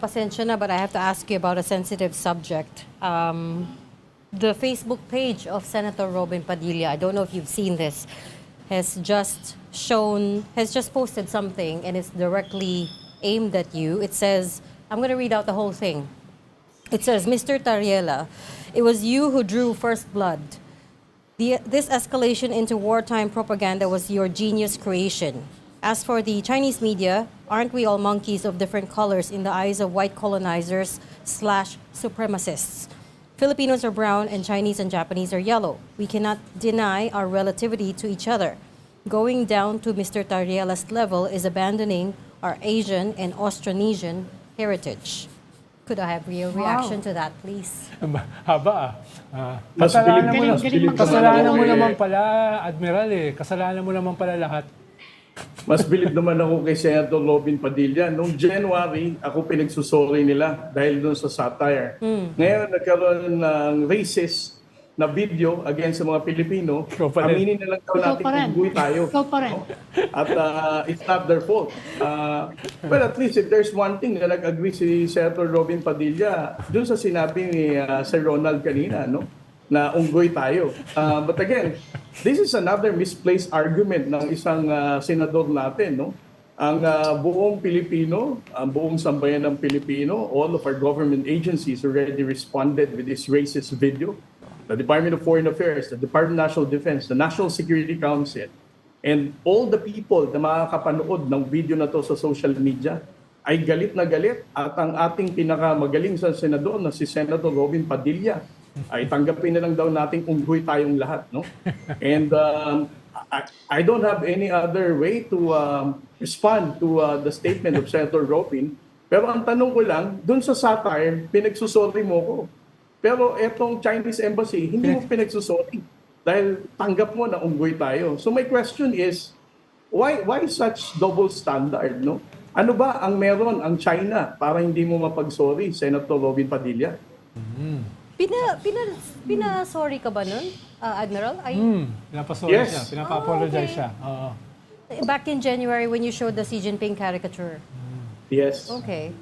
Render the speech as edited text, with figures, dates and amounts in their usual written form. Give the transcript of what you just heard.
pasensya na, but I have to ask you about a sensitive subject. The Facebook page of Senator Robin Padilla, I don't know if you've seen this, has just posted something, and it's directly aimed at you. It says, I'm going to read out the whole thing. It says, Mr. Tariela, it was you who drew first blood. This escalation into wartime propaganda was your genius creation. As for the Chinese media, aren't we all monkeys of different colors in the eyes of white colonizers / supremacists? Filipinos are brown and Chinese and Japanese are yellow. We cannot deny our relativity to each other. Going down to Mr. Tariela's level is abandoning our Asian and Austronesian heritage. Could I have your reaction to that, please? Haba Mas bilib kasalanan mo naman pala, Admiral Kasalanan mo naman pala lahat. Mas bilib naman ako kay Senator Robin Padilla. Noong January, ako pinagsusorry nila dahil doon sa satire. Ngayon, nagkaroon ng racist na video against sa mga Pilipino. Aminin na lang daw natin kung buhay tayo. At it's not their fault. Well, at least if there's one thing na nag-agree si Senator Robin Padilla, doon sa sinabi ni Sir Ronald kanina, no? Na unggoy tayo. But again, this is another misplaced argument ng isang senador natin, no? Ang buong Pilipino, ang buong sambayan ng Pilipino, all of our government agencies already responded with this racist video. The Department of Foreign Affairs, the Department of National Defense, the National Security Council, and all the people na makakapanood ng video na to sa social media ay galit na galit, at ang ating pinakamagaling sa senador na si Senator Robin Padilla ay tanggapin na lang daw nating unggoy tayong lahat, no? And I don't have any other way to respond to the statement of Senator Robin. Pero ang tanong ko lang, dun sa satire, pinagsusorry mo ko. Pero etong Chinese Embassy, hindi mo pinagsusorry dahil tanggap mo na unggoy tayo. So my question is, why such double standard, no? Ano ba ang meron ang China para hindi mo mapag-sorry, Senator Robin Padilla? Pina-sorry ka ba nun, Admiral? Pinapasorry Yes. siya, pinapa-apologize okay. siya. Oo. Back in January when you showed the Xi Jinping caricature. Yes. Okay.